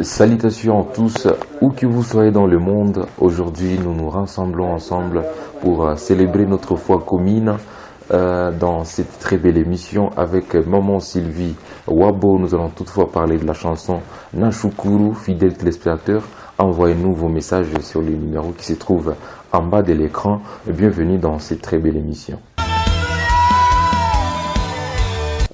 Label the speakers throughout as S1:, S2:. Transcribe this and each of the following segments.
S1: Salutations à tous, où que vous soyez dans le monde. Aujourd'hui, nous nous rassemblons ensemble pour célébrer notre foi commune dans cette très belle émission avec Maman Sylvie Wabo. Nous allons toutefois parler de la chanson Nashukuru. Fidèles téléspectateurs, envoyez-nous vos messages sur le numéro qui se trouve en bas de l'écran. Bienvenue dans cette très belle émission.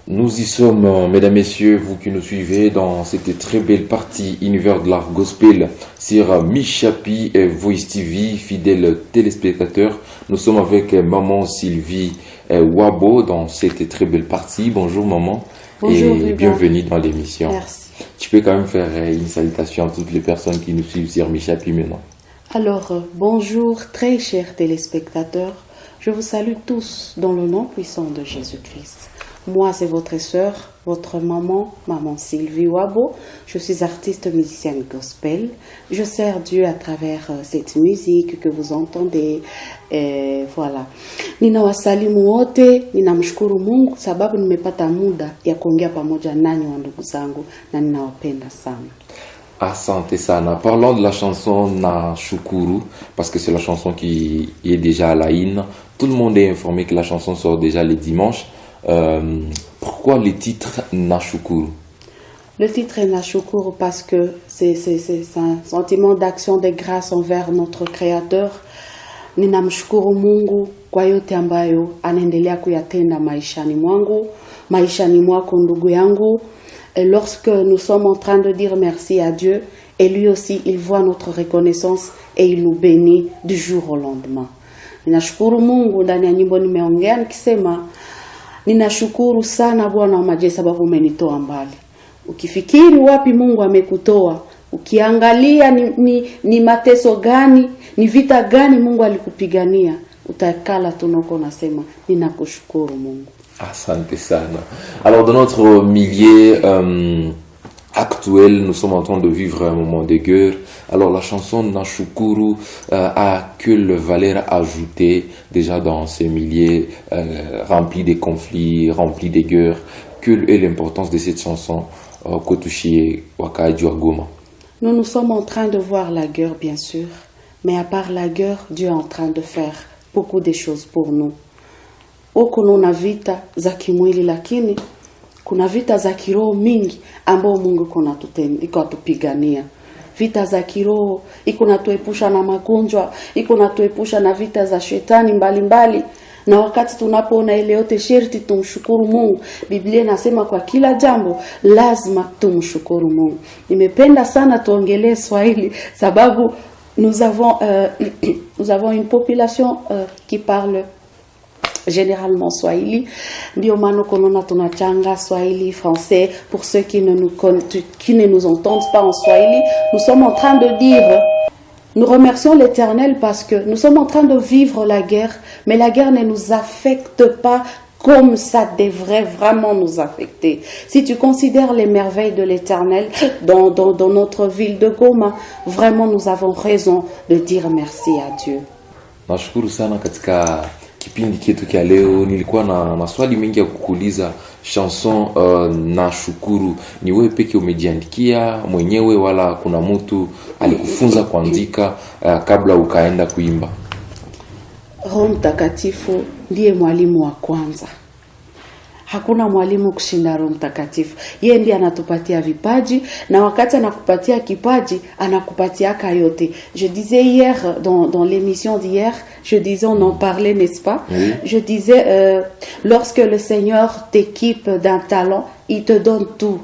S1: Nous y sommes, mesdames, messieurs, vous qui nous suivez dans cette très belle partie univers de l'art gospel sur Michapi et Voice TV, fidèles téléspectateurs. Nous sommes avec Maman Sylvie Wabo dans cette très belle partie. Bonjour maman.
S2: Bonjour,
S1: et bienvenue dans l'émission.
S2: Merci.
S1: Tu peux quand même faire une salutation à toutes les personnes qui nous suivent sur Michapi maintenant.
S2: Alors, bonjour très chers téléspectateurs. Je vous salue tous dans le nom puissant de Jésus-Christ. Moi, c'est votre sœur, votre maman, Maman Sylvie Wabo. Je suis artiste musicienne gospel. Je sers Dieu à travers cette musique que vous entendez. Et voilà. Ninawasalimu wote, ninamshukuru Mungu sababu nimepata muda ya kuongea pamoja nanyi wa ndugu zangu na ninawapenda sana.
S1: Asante sana. Parlons de la chanson Nashukuru, parce que c'est la chanson qui est déjà à la hymne. Tout le monde est informé que la chanson sort déjà le dimanche. Pourquoi le titre Nashukuru?
S2: Le titre est Nashukuru parce que c'est un sentiment d'action de grâce envers notre Créateur. Ninamshukuru Mungu kwa yote ambayo anaendelea kuyatenda maishani mwangu, maishani mwako ndugu yangu. Et lorsque nous sommes en train de dire merci à Dieu, et lui aussi il voit notre reconnaissance et il nous bénit du jour au lendemain. Ninashukuru Mungu, ndani ya nyimbo nimeongea nikisema ninashukuru sana Bwana wa majeshi sababu umenitoa mbali. Ukifikiri wapi Mungu amekutoa, ukiangalia ni mateso gani, ni vita gani Mungu alikupigania, utakala tunoko nasema ninakushukuru Mungu.
S1: Asante sana. Alors dans notre milieu actuel, nous sommes en train de vivre un moment de guerre. Alors la chanson Nashukuru a quelle valeur ajoutée déjà dans ces milieux remplis de conflits, remplis de guerres? Quelle est l'importance de cette chanson Kotushie Wakaji Goma?
S2: Nous sommes en train de voir la guerre bien sûr, mais à part la guerre, Dieu est en train de faire beaucoup de choses pour nous. Kuna vita za kimwili lakini kuna vita za kiroho mingi ambao Mungu iko atupigania. Vita za kiroho iko natuepusha na magonjwa, iko natuepusha na vita za shetani mbalimbali. Na wakati tunapoona ile yote sherti tumshukuru Mungu. Biblia inasema kwa kila jambo lazima tumshukuru Mungu. Nimependa sana tuongelee Swahili sababu nous avons une population qui parle généralement Swahili. Ndio maana konona tunachanga Swahili, français. Pour ceux qui ne nous entendent pas en Swahili, nous sommes en train de dire, nous remercions l'Éternel parce que nous sommes en train de vivre la guerre, mais la guerre ne nous affecte pas comme ça devrait vraiment nous affecter. Si tu considères les merveilles de l'Éternel dans notre ville de Goma, vraiment nous avons raison de dire merci à Dieu.
S1: Nashukuru sana katika kipindi chetu kia leo. Nilikuwa na maswali mengi ya kukuuliza. Chanson Nashukuru ni wewe peke umejiandikia mwenyewe wala kuna mtu alikufunza kuandika kabla ukaenda kuimba?
S2: Roho Mtakatifu ndiye mwalimu wa kwanza. Hakuna mwalimu kushinda Roho Mtakatifu. Yeye ndiye anatupatia vipaji na wakati anakupatia kipaji anakupatia yote. Je disais hier dans l'émission d'hier, je disais on en parlait n'est-ce pas? Oui. Je disais lorsque le Seigneur t'équipe d'un talent, il te donne tout.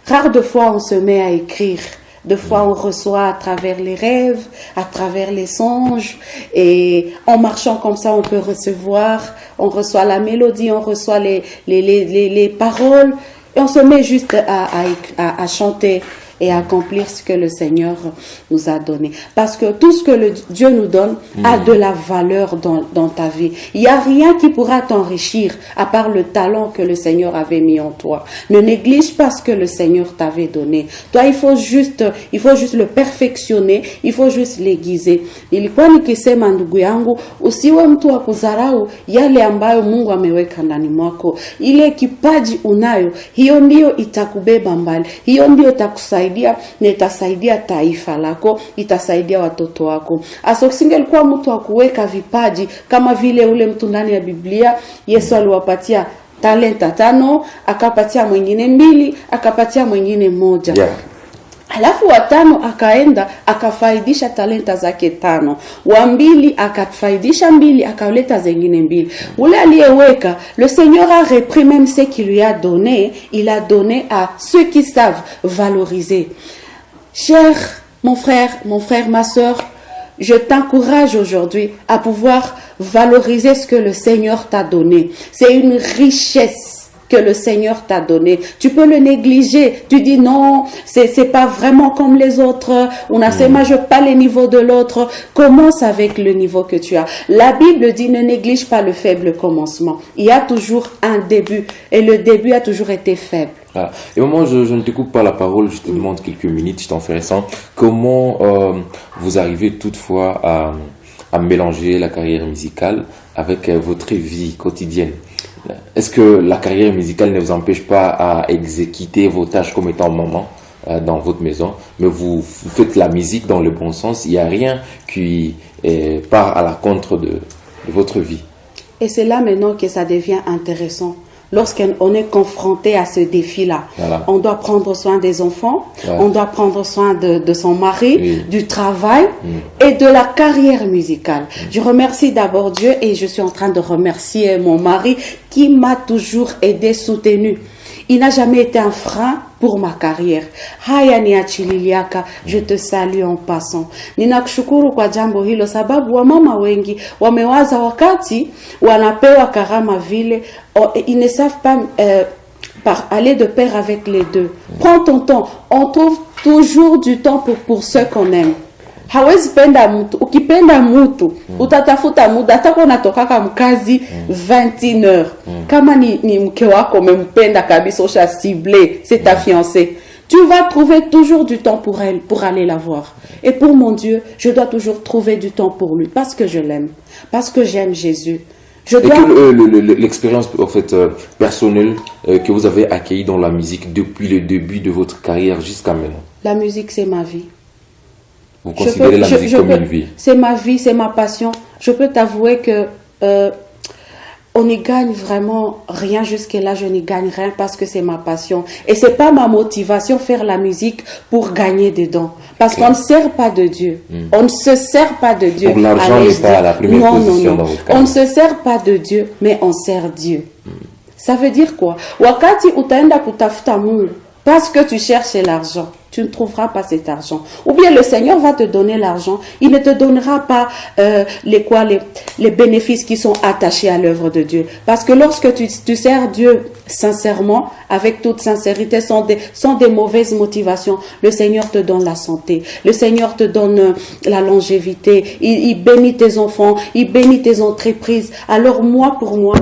S2: Rare de fois on se met à écrire. De fois on reçoit à travers les rêves, à travers les songes, et en marchant comme ça on peut recevoir, on reçoit la mélodie, on reçoit les paroles, et on se met juste à chanter et accomplir ce que le Seigneur nous a donné. Parce que tout ce que Dieu nous donne a de la valeur dans ta vie. Il n'y a rien qui pourra t'enrichir à part le talent que le Seigneur avait mis en toi. Ne néglige pas ce que le Seigneur t'avait donné. Toi, il faut juste le perfectionner, il faut juste l'aiguiser. Nilikuwa nikisema ndugu yangu, usiwe mtu wa kudharau yale ambayo Mungu ameweka ndani mwako. Ile kipaji unayo, hiyo ndio itakubeba mbali. Hiyo ndio itakusaidia itakusaidia na itasaidia taifa lako, itasaidia watoto wako. Asosingelikuwa mtu wa kuweka vipaji kama vile ule mtu ndani ya Biblia, Yesu aliwapatia talenta 5, akapatia mwingine 2, akapatia mwingine 1.
S1: Yeah.
S2: Alafu wa 5 akaenda akafaidisha talenta zake 5, wa 2 akafaidisha 2, akaleta zingine 2. Ule aliyeweka, le Seigneur a repris même ce qu'il lui a donné, il a donné à ceux qui savent valoriser. Cher mon frère, ma sœur, je t'encourage aujourd'hui à pouvoir valoriser ce que le Seigneur t'a donné. C'est une richesse que le Seigneur t'a donné. Tu peux le négliger. Tu dis non, c'est pas vraiment comme les autres. On a moi je pas les niveaux de l'autre. Commence avec le niveau que tu as. La Bible dit ne néglige pas le faible commencement. Il y a toujours un début et le début a toujours été faible.
S1: Voilà. Et au moment où je ne te coupe pas la parole, je te demande quelques minutes, je t'en ferai ça. Comment vous arrivez toutefois à mélanger la carrière musicale avec votre vie quotidienne? Est-ce que la carrière musicale ne vous empêche pas à exécuter vos tâches comme étant maman dans votre maison, mais vous faites la musique dans le bon sens? Il n'y a rien qui part à la contre de votre vie.
S2: Et c'est là maintenant que ça devient intéressant. Lorsqu'on est confronté à ce défi-là, voilà. On doit prendre soin des enfants, ouais. On doit prendre soin de son mari, oui. Du travail et de la carrière musicale. Je remercie d'abord Dieu et je suis en train de remercier mon mari qui m'a toujours aidé, soutenu. Il n'a jamais été un frein pour ma carrière. Haya ni achililiaka, je te salue en passant. Ninakushukuru kwa jambo hilo sababu wamama wengi wamewaza wakati wanapewa karama vile, ils ne savent pas aller de pair avec les deux. Prends ton temps, on trouve toujours du temps pour ceux qu'on aime. Hawezi penda mtu, ukipenda mtu, utatafuta muda, hata unatokaka mkazi 21h. Kama ni mke wako umempenda kabisa, usha ciblé, c'est ta fiancée. Tu vas trouver toujours du temps pour elle, pour aller la voir. Et pour mon Dieu, je dois toujours trouver du temps pour lui, parce que je l'aime, parce que j'aime Jésus.
S1: Et que l'expérience en fait, personnelle que vous avez accueillie dans la musique depuis le début de votre carrière jusqu'à maintenant?
S2: La musique, c'est ma vie.
S1: Vous considérez la musique comme une vie?
S2: C'est ma vie, c'est ma passion. Je peux t'avouer que on n'y gagne vraiment rien jusque-là. Je n'y gagne rien parce que c'est ma passion. Et c'est pas ma motivation faire la musique pour gagner dedans. Parce qu'on ne sert pas de Dieu. On ne se sert pas de Dieu.
S1: Donc l'argent n'est pas à la première position dans votre carrière.
S2: On ne se sert pas de Dieu, mais on sert Dieu. Ça veut dire quoi? Wakati utaenda kutafuta Mungu parce que tu cherches l'argent, tu ne trouveras pas cet argent. Ou bien le Seigneur va te donner l'argent, il ne te donnera pas les bénéfices qui sont attachés à l'œuvre de Dieu. Parce que lorsque tu sers Dieu sincèrement, avec toute sincérité, sans des mauvaises motivations, le Seigneur te donne la santé, le Seigneur te donne la longévité, il bénit tes enfants, il bénit tes entreprises. Alors pour moi,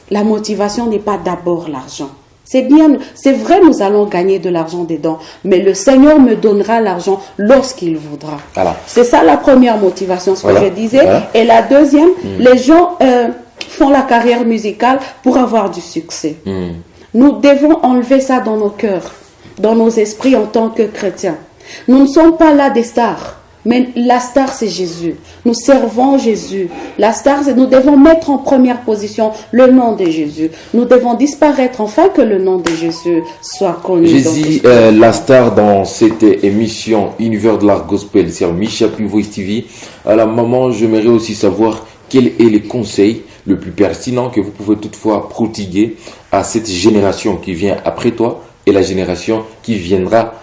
S2: la motivation n'est pas d'abord l'argent. C'est bien, c'est vrai, nous allons gagner de l'argent dedans, mais le Seigneur me donnera l'argent lorsqu'il voudra. Voilà. C'est ça la première motivation, ce que je disais. Voilà. Et la deuxième, les gens font la carrière musicale pour avoir du succès. Nous devons enlever ça dans nos cœurs, dans nos esprits en tant que chrétiens. Nous ne sommes pas là des stars. Mais la star, c'est Jésus. Nous servons Jésus. La star, nous devons mettre en première position le nom de Jésus. Nous devons disparaître afin que le nom de Jésus soit connu.
S1: Jésus, la star dans cette émission Univers de l'Art Gospel sur Micha Plus Voice TV. Alors, maman, j'aimerais aussi savoir quel est le conseil le plus pertinent que vous pouvez toutefois prodiguer à cette génération qui vient après toi et la génération qui viendra,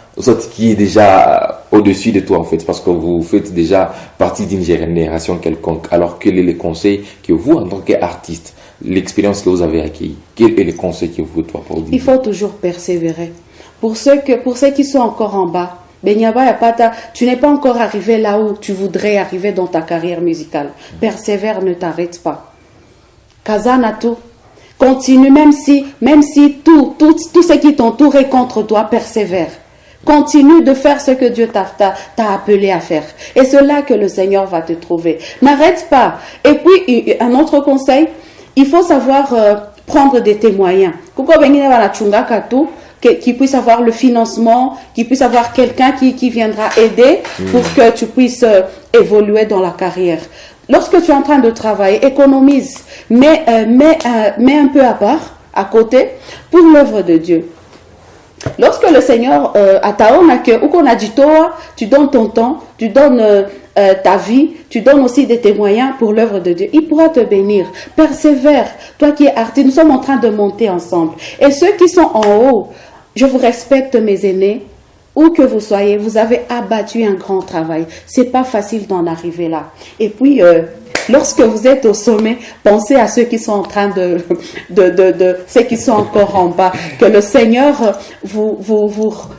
S1: qui est déjà au-dessus de toi en fait, parce que vous faites déjà partie d'une génération quelconque. Alors quel est le conseil que vous, en tant qu'artiste, l'expérience que vous avez acquis, quel est le conseil que vous doit produire?
S2: Il faut toujours persévérer. Pour ceux qui sont encore en bas, tu n'es pas encore arrivé là où tu voudrais arriver dans ta carrière musicale. Persévère, ne t'arrête pas. Kazana tout. Continue, même si tout ce qui t'entoure est contre toi, persévère. Continue de faire ce que Dieu t'a appelé à faire. Et c'est là que le Seigneur va te trouver. N'arrête pas. Et puis, un autre conseil, il faut savoir prendre des témoins. qu'il puisse avoir le financement, qu'il puisse avoir quelqu'un qui viendra aider pour que tu puisses évoluer dans la carrière. Lorsque tu es en train de travailler, économise, mets un peu à part, à côté, pour l'œuvre de Dieu. Lorsque le Seigneur ataona que uko na jitoa, tu donnes ton temps, tu donnes ta vie, tu donnes aussi des moyens pour l'œuvre de Dieu. Il pourra te bénir. Persévère. Toi qui es artiste, nous sommes en train de monter ensemble. Et ceux qui sont en haut, je vous respecte mes aînés, où que vous soyez, vous avez abattu un grand travail. C'est pas facile d'en arriver là. Et puis, lorsque vous êtes au sommet, pensez à ceux qui sont en train ceux qui sont encore en bas. Que le Seigneur vous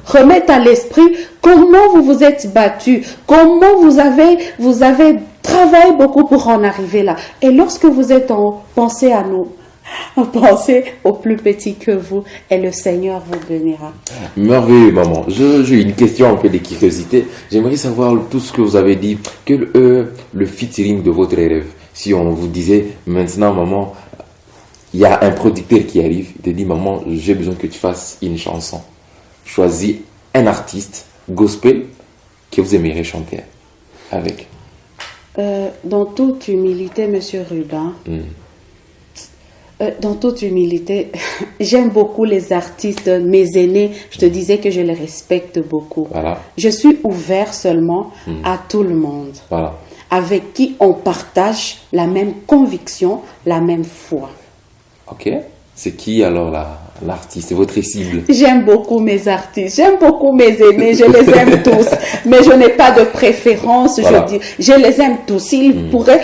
S2: remette à l'esprit comment vous vous êtes battu, comment vous avez travaillé beaucoup pour en arriver là. Et lorsque vous êtes en haut, pensez à nous. Pensez aux plus petits que vous et le Seigneur vous bénira.
S1: Merveilleux, maman. J'ai une question un peu de curiosité. J'aimerais savoir tout ce que vous avez dit. Quel est le featuring de votre rêve? Si on vous disait maintenant, maman, il y a un producteur qui arrive, il te dit, maman, j'ai besoin que tu fasses une chanson. Choisis un artiste gospel que vous aimeriez chanter avec.
S2: Dans toute humilité, Monsieur Rubin, dans toute humilité, j'aime beaucoup les artistes, mes aînés. Je te disais que je les respecte beaucoup.
S1: Voilà.
S2: Je suis ouvert seulement à tout le monde,
S1: Voilà.
S2: avec qui on partage la même conviction, la même foi.
S1: Ok. C'est qui alors l'artiste? C'est votre cible?
S2: J'aime beaucoup mes artistes, j'aime beaucoup mes aînés, je les aime tous, mais je n'ai pas de préférence,
S1: Voilà.
S2: je les aime tous. S'ils pourraient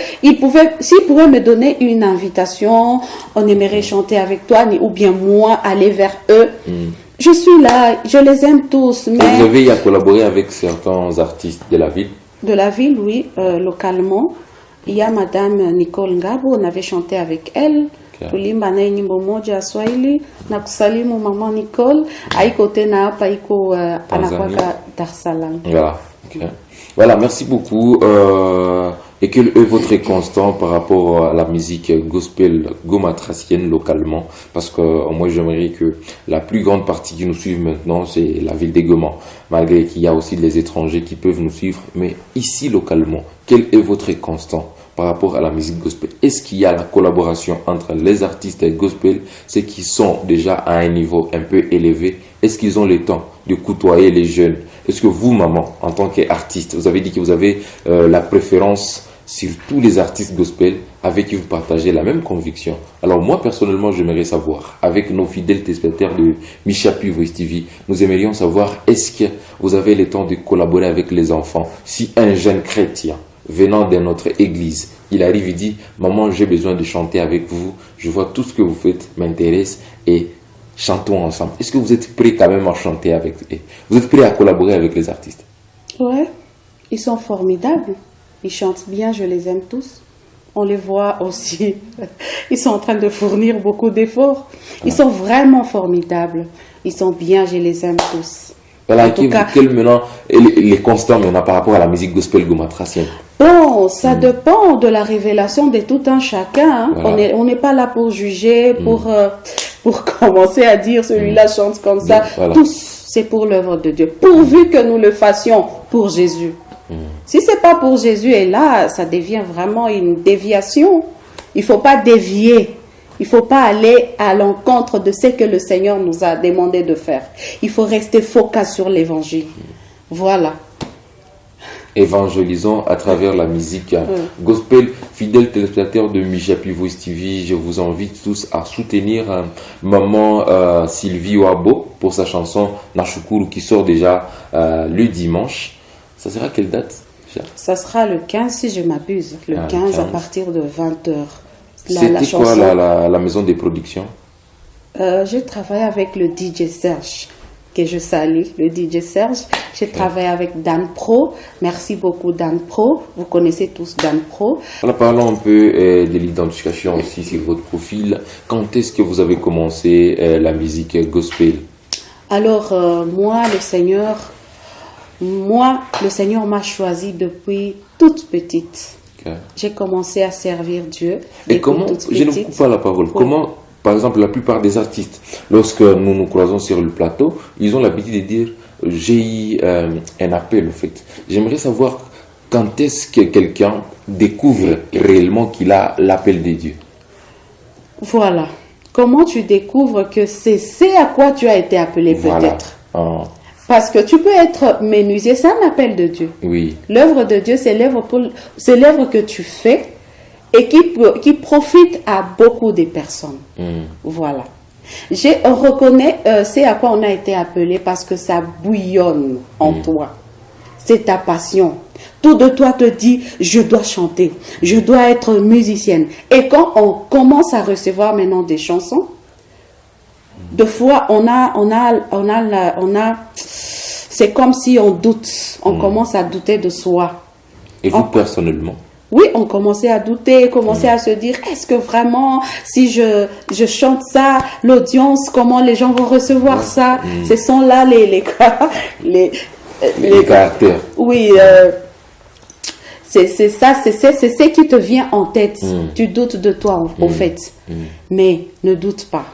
S2: me donner une invitation, on aimerait chanter avec toi, ou bien moi aller vers eux, je suis là, je les aime tous. Mais
S1: Vous avez collaboré avec certains artistes de la ville?
S2: de la ville, oui, localement. Il y a Madame Nicole Ngabo, on avait chanté avec elle. Tulimba naye nyimbo moja ya Swahili na kusalimu mama Nicole haiko tena hapa iko anakwaka Dar es Salaam.
S1: Voilà. Okay. Voilà, merci beaucoup. Et quel est votre constant par rapport à la musique gospel gomatracienne localement? Parce que moi j'aimerais que la plus grande partie qui nous suivent maintenant c'est la ville des Goma, malgré qu'il y a aussi les étrangers qui peuvent nous suivre. Mais ici localement, quel est votre constant par rapport à la musique gospel? Est-ce qu'il y a la collaboration entre les artistes gospel, ceux qui sont déjà à un niveau un peu élevé? Est-ce qu'ils ont le temps de côtoyer les jeunes? Est-ce que vous, maman, en tant qu'artiste, vous avez dit que vous avez la préférence sur tous les artistes gospel avec qui vous partagez la même conviction? Alors moi, personnellement, j'aimerais savoir, avec nos fidèles téléspectateurs de Michapi Voice TV, nous aimerions savoir, est-ce que vous avez le temps de collaborer avec les enfants? Si un jeune chrétien venant de notre église, il arrive et dit, maman, j'ai besoin de chanter avec vous, je vois tout ce que vous faites m'intéresse et chantons ensemble. Est-ce que vous êtes prêts quand même à chanter avec eux? Vous êtes prêts à collaborer avec les artistes?
S2: Ouais, ils sont formidables. Ils chantent bien, je les aime tous. On les voit aussi. Ils sont en train de fournir beaucoup d'efforts. Ils sont vraiment formidables. Ils sont bien, je les aime tous.
S1: Voilà, quel maintenant les constants maintenant par rapport à la musique gospel gomatracienne?
S2: Bon, ça dépend de la révélation de tout un chacun. Hein.
S1: Voilà.
S2: On n'est pas là pour juger, pour commencer à dire celui-là chante comme ça.
S1: Voilà.
S2: Tous, c'est pour l'œuvre de Dieu. Pourvu que nous le fassions pour Jésus. Si c'est pas pour Jésus, et là, ça devient vraiment une déviation. Il faut pas dévier. Il faut pas aller à l'encontre de ce que le Seigneur nous a demandé de faire. Il faut rester focus sur l'évangile. Voilà.
S1: Évangélisons à travers la musique gospel. Fidèles téléspectateurs de Michapi Voice TV, je vous invite tous à soutenir maman Sylvie Wabo pour sa chanson Nashukuru qui sort déjà le dimanche. Ça sera quelle date?
S2: Ça sera le 15 si je m'abuse. Le 15 à partir de 20h.
S1: C'était quoi la maison de production?
S2: J'ai travaillé avec le DJ Serge, que je salue, le DJ Serge. J'ai travaillé avec Dan Pro. Merci beaucoup Dan Pro. Vous connaissez tous Dan Pro.
S1: Alors, parlons un peu de l'identification aussi sur votre profil. Quand est-ce que vous avez commencé la musique gospel?
S2: Alors, moi, le Seigneur m'a choisi depuis toute petite. Okay. J'ai commencé à servir Dieu.
S1: Et comment, je ne vous coupe pas la parole, comment par exemple, la plupart des artistes, lorsque nous nous croisons sur le plateau, ils ont l'habitude de dire j'ai eu un appel, en fait. J'aimerais savoir quand est-ce que quelqu'un découvre réellement qu'il a l'appel de Dieu.
S2: Voilà. Comment tu découvres que c'est à quoi tu as été appelé peut-être? Parce que tu peux être menuisier, c'est un appel de Dieu.
S1: Oui.
S2: L'œuvre de Dieu, c'est l'œuvre que tu fais et qui profite à beaucoup de personnes. Voilà. On reconnaît c'est à quoi on a été appelé parce que ça bouillonne en toi. C'est ta passion. Tout de toi te dit, je dois chanter, je dois être musicienne. Et quand on commence à recevoir maintenant des chansons, de fois, c'est comme si on doute, on commence à douter de soi.
S1: Et vous personnellement?
S2: Oui, on commençait à douter, commençait à se dire, est-ce que vraiment, si je chante ça, l'audience, comment les gens vont recevoir ça? Ce sont là les
S1: caractères.
S2: Oui, c'est ça, c'est ce qui te vient en tête. Tu doutes de toi, au fait. Mais ne doute pas.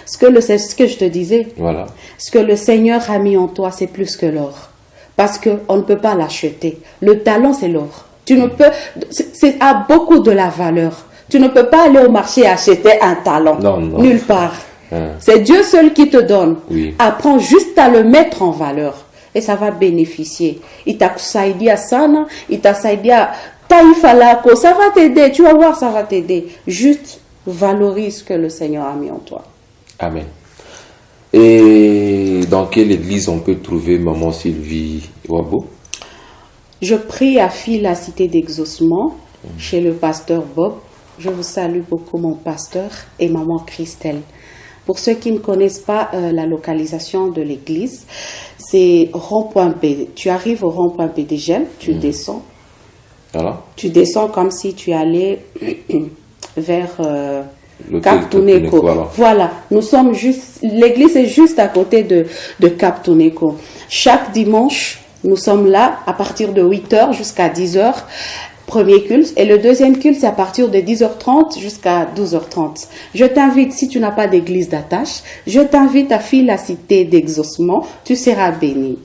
S2: C'est ce que je te disais.
S1: Voilà.
S2: Ce que le Seigneur a mis en toi, c'est plus que l'or. Parce qu'on ne peut pas l'acheter. Le talent, c'est l'or. Tu ne peux, c'est a beaucoup de la valeur. Tu ne peux pas aller au marché et acheter un talent.
S1: Non, non.
S2: Nulle part. C'est Dieu seul qui te donne.
S1: Oui.
S2: Apprends juste à le mettre en valeur. Et ça va bénéficier. Il t'a saidi à sana, il t'a saidi à taïfalako. Ça va t'aider. Tu vas voir, ça va t'aider. Juste valorise ce que le Seigneur a mis en toi.
S1: Amen. Et dans quelle église on peut trouver Maman Sylvie Wabo?
S2: Je prie à Fille la Cité d'Exaucement chez le pasteur Bob. Je vous salue beaucoup mon pasteur et Maman Christelle. Pour ceux qui ne connaissent pas la localisation de l'église, c'est rond-point B. Tu arrives au rond-point BDGM, tu descends.
S1: Voilà.
S2: Tu descends comme si tu allais vers Cap Tuneco. Voilà, nous sommes juste, l'église est juste à côté de Cap Tuneco. Chaque dimanche, nous sommes là à partir de 8h jusqu'à 10h. Premier culte. Et le deuxième culte, c'est à partir de 10h30 jusqu'à 12h30. Je t'invite, si tu n'as pas d'église d'attache, je t'invite à Fille la Cité d'Exaucement. Tu seras béni.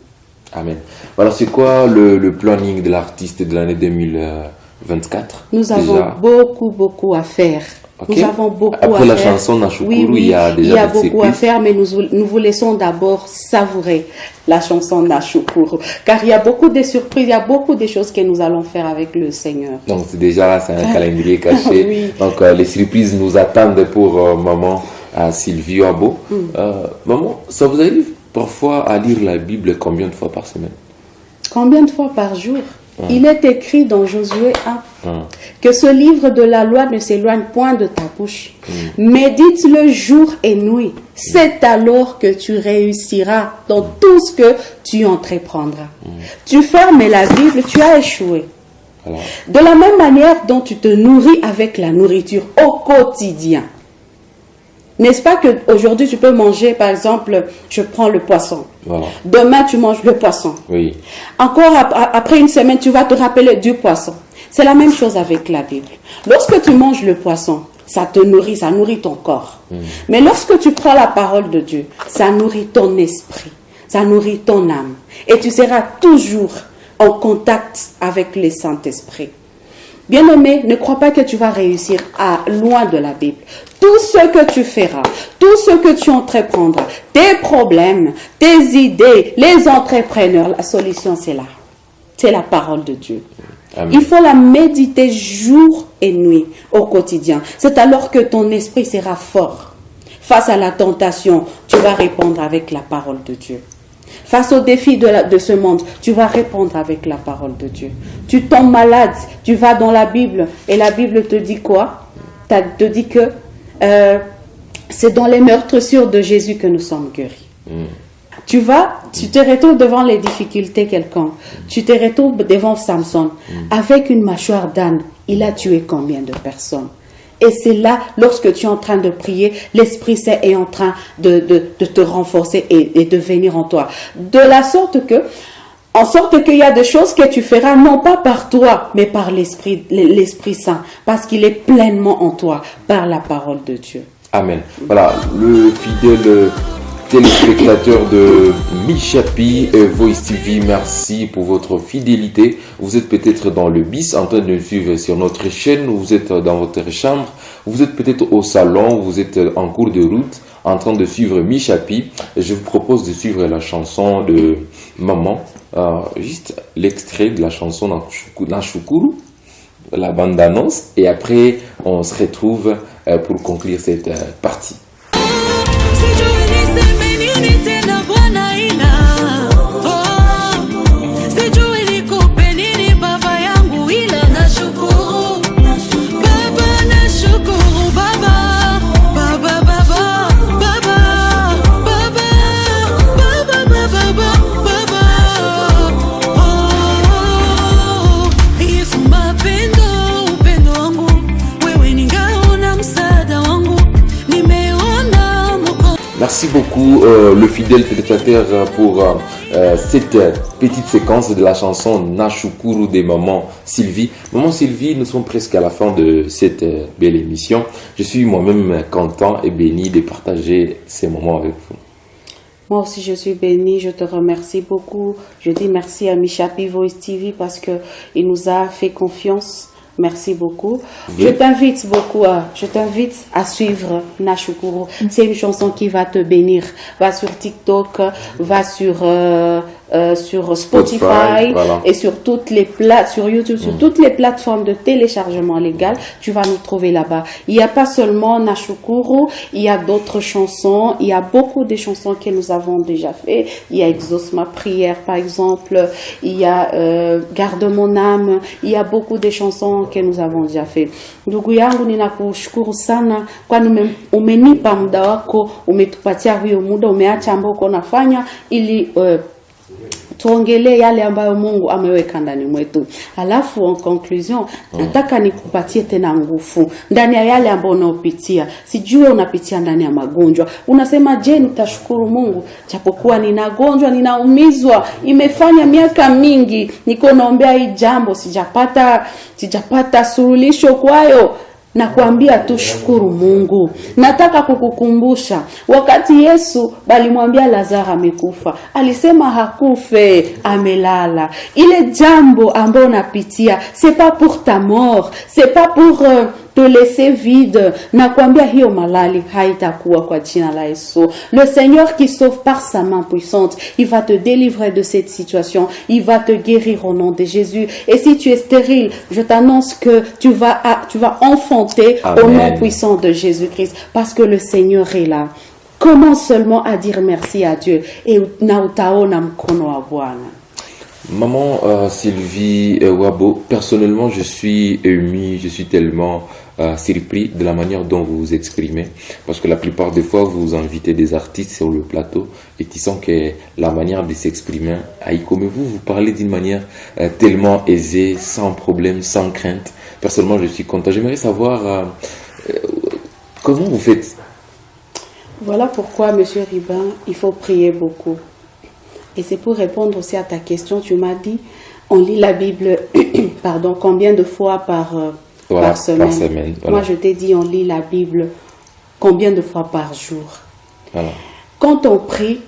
S1: Amen. Alors, c'est quoi le planning de l'artiste de l'année 2024?
S2: Nous avons beaucoup à faire.
S1: Okay.
S2: Nous avons beaucoup
S1: Après
S2: à faire.
S1: La chanson Nachukuru,
S2: oui,
S1: il y a déjà
S2: beaucoup surprises. À faire, mais nous vous laissons d'abord savourer la chanson Nachukuru. Car il y a beaucoup de surprises, il y a beaucoup de choses que nous allons faire avec le Seigneur.
S1: Donc déjà là, c'est un calendrier caché.
S2: Oui.
S1: Donc les surprises nous attendent pour Maman Sylvie Wabo. Maman, ça vous arrive parfois à lire la Bible combien de fois par semaine?
S2: Combien de fois par jour? Il est écrit dans Josué 1 que ce livre de la loi ne s'éloigne point de ta bouche. Médite-le jour et nuit. C'est alors que tu réussiras dans tout ce que tu entreprendras. Tu fermes la Bible, tu as échoué.
S1: Voilà.
S2: De la même manière dont tu te nourris avec la nourriture au quotidien. N'est-ce pas qu'aujourd'hui tu peux manger, par exemple, je prends le poisson.
S1: Voilà.
S2: Demain tu manges le poisson.
S1: Oui.
S2: Encore après une semaine, tu vas te rappeler du poisson. C'est la même chose avec la Bible. Lorsque tu manges le poisson, ça te nourrit, ça nourrit ton corps. Mais lorsque tu prends la parole de Dieu, ça nourrit ton esprit, ça nourrit ton âme. Et tu seras toujours en contact avec le Saint-Esprit. Bien-aimé, ne crois pas que tu vas réussir loin de la Bible. Tout ce que tu feras, tout ce que tu entreprendras, tes problèmes, tes idées, les entrepreneurs, la solution c'est là. C'est la parole de Dieu. Amen. Il faut la méditer jour et nuit au quotidien. C'est alors que ton esprit sera fort. Face à la tentation, tu vas répondre avec la parole de Dieu. Face aux défis de ce monde, tu vas répondre avec la parole de Dieu. Tu tombes malade, tu vas dans la Bible et la Bible te dit quoi? Te dit que c'est dans les meurtrissures de Jésus que nous sommes guéris. Tu te retrouves devant les difficultés quelconques. Tu te retrouves devant Samson. Avec une mâchoire d'âne, il a tué combien de personnes? Et c'est là, lorsque tu es en train de prier, l'Esprit Saint est en train de te renforcer et de venir en toi. En sorte qu'il y a des choses que tu feras, non pas par toi, mais par l'Esprit Saint. Parce qu'il est pleinement en toi, par la parole de Dieu.
S1: Amen. Voilà, le fidèle téléspectateur de Michapi Voice TV, merci pour votre fidélité. Vous êtes peut-être dans le bus en train de nous suivre sur notre chaîne, vous êtes dans votre chambre, vous êtes peut-être au salon, vous êtes en cours de route en train de suivre Michapi. Je vous propose de suivre la chanson de Maman, juste l'extrait de la chanson Nashukuru, la bande-annonce, et après on se retrouve pour conclure cette partie. Merci beaucoup le fidèle téléspectateur pour cette petite séquence de la chanson Nashukuru de Maman Sylvie. Maman Sylvie, nous sommes presque à la fin de cette belle émission. Je suis moi-même content et béni de partager ces moments avec vous.
S2: Moi aussi, je suis bénie. Je te remercie beaucoup. Je dis merci à Michapi Voice TV parce qu'il nous a fait confiance. Merci beaucoup. Oui. Je t'invite à suivre Nashukuru. C'est une chanson qui va te bénir. Va sur TikTok, va sur Spotify voilà. Et sur toutes les sur YouTube, sur toutes les plateformes de téléchargement légal, tu vas nous trouver là-bas. Il n'y a pas seulement Nashukuru, il y a d'autres chansons. Il y a beaucoup de chansons que nous avons déjà fait. Il y a Exauce ma prière, par exemple. Il y a Garde mon âme. Il y a beaucoup de chansons que nous avons déjà fait. Ndugu yangu ninakushukuru sana kwani umenipa muda wako, umetupatia huyo muda, umeacha ambao uko nafanya ili tuongelee yale ambayo Mungu ameweka ndani mwetu. Alafu en conclusion, nataka nikupatie tena nguvu ndani ya yale ambayo unaopitia. Sijui unapitia ndani ya magonjwa. Unasema je, nitashukuru Mungu japokuwa ninagonjwa, ninaumizwa, imefanya miaka mingi niko naombea hii jambo sijapata suluhisho kwayo. Na kuambia tu shukuru Mungu. Nataka kukukumbusha wakati Yesu balimwambia Lazaro amekufa, alisema hakufe, amelala. Ile jambo ambalo unapitia, c'est pas pour ta mort, c'est pas pour te laisser vide. Na kuambia hiyo malali haitakuwa kwa jina la Yesu. Le Seigneur qui sauve par sa main puissante, il va te délivrer de cette situation, il va te guérir au nom de Jésus. Et si tu es stérile, je t'annonce que tu vas enfanter Amen. Au nom puissant de Jésus-Christ, parce que le Seigneur est là. Commence seulement à dire merci à Dieu et na utaona mkono wa Bwana.
S1: Maman Sylvie Wabo, personnellement je suis ému, je suis tellement surpris de la manière dont vous vous exprimez, parce que la plupart des fois vous invitez des artistes sur le plateau et qui sont que la manière de s'exprimer, comme vous parlez d'une manière tellement aisée, sans problème, sans crainte. Personnellement je suis content. J'aimerais savoir comment vous faites.
S2: Voilà pourquoi, Monsieur Ribin, il faut prier beaucoup. Et c'est pour répondre aussi à ta question. Tu m'as dit, on lit la Bible, combien de fois par semaine. Voilà. Moi, je t'ai dit, on lit la Bible combien de fois par jour. Voilà. Quand on prie,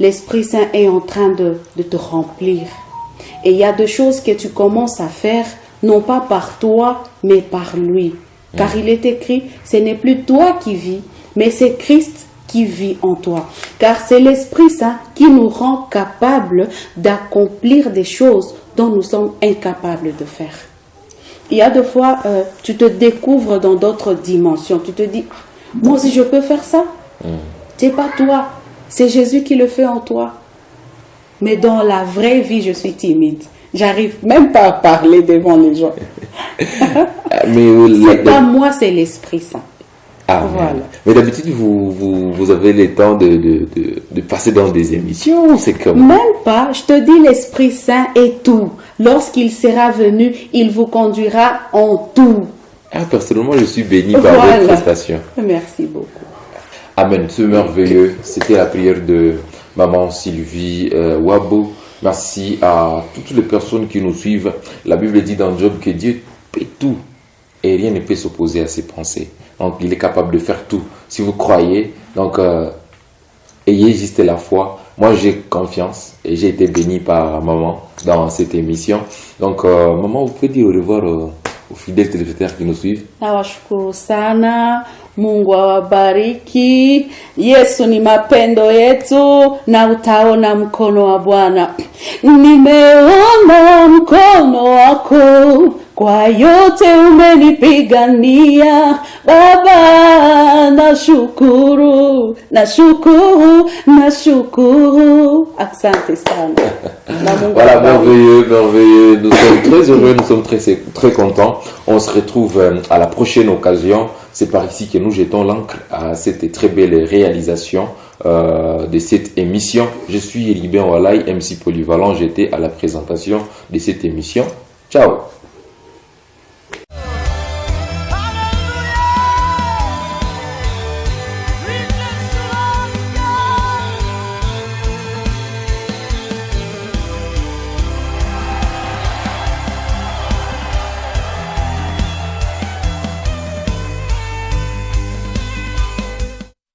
S2: l'Esprit Saint est en train de te remplir. Et il y a des choses que tu commences à faire, non pas par toi, mais par lui. Car il est écrit, ce n'est plus toi qui vis, mais c'est Christ qui vit en toi. Car c'est l'Esprit Saint qui nous rend capables d'accomplir des choses dont nous sommes incapables de faire. Il y a des fois, tu te découvres dans d'autres dimensions. Tu te dis, moi aussi je peux faire ça. C'est pas toi, c'est Jésus qui le fait en toi. Mais dans la vraie vie, je suis timide. J'arrive même pas à parler devant les gens. C'est pas moi, c'est l'Esprit Saint.
S1: Ah, voilà. Mais d'habitude, vous avez le temps de passer dans des émissions, c'est comme...
S2: Même pas, je te dis, l'Esprit Saint est tout. Lorsqu'il sera venu, il vous conduira en tout.
S1: Ah, personnellement, je suis béni par votre prestation.
S2: Merci beaucoup.
S1: Amen, c'est merveilleux. C'était la prière de Maman Sylvie Wabo. Merci à toutes les personnes qui nous suivent. La Bible dit dans Job que Dieu fait tout et rien ne peut s'opposer à ses pensées. Donc, il est capable de faire tout si vous croyez, donc ayez juste la foi. Moi, j'ai confiance et j'ai été béni par maman dans cette émission. Donc, maman, vous pouvez dire au revoir aux fidèles téléspectateurs qui nous suivent.
S2: Nawashukuru sana. Mungu awabariki. Yesu ni mapendo yetu na utaona mkono wa Bwana. Nimeona mkono wako kwa yote umenipigania Baba, nashukuru, nashukuru, nashukuru. Asante sana.
S1: Voilà, merveilleux, merveilleux. Nous sommes très heureux, nous sommes très contents. On se retrouve à la prochaine occasion. C'est par ici que nous jetons l'encre à cette très belle réalisation de cette émission. Je suis Elibert Walai, MC Polyvalent. J'étais à la présentation de cette émission. Ciao.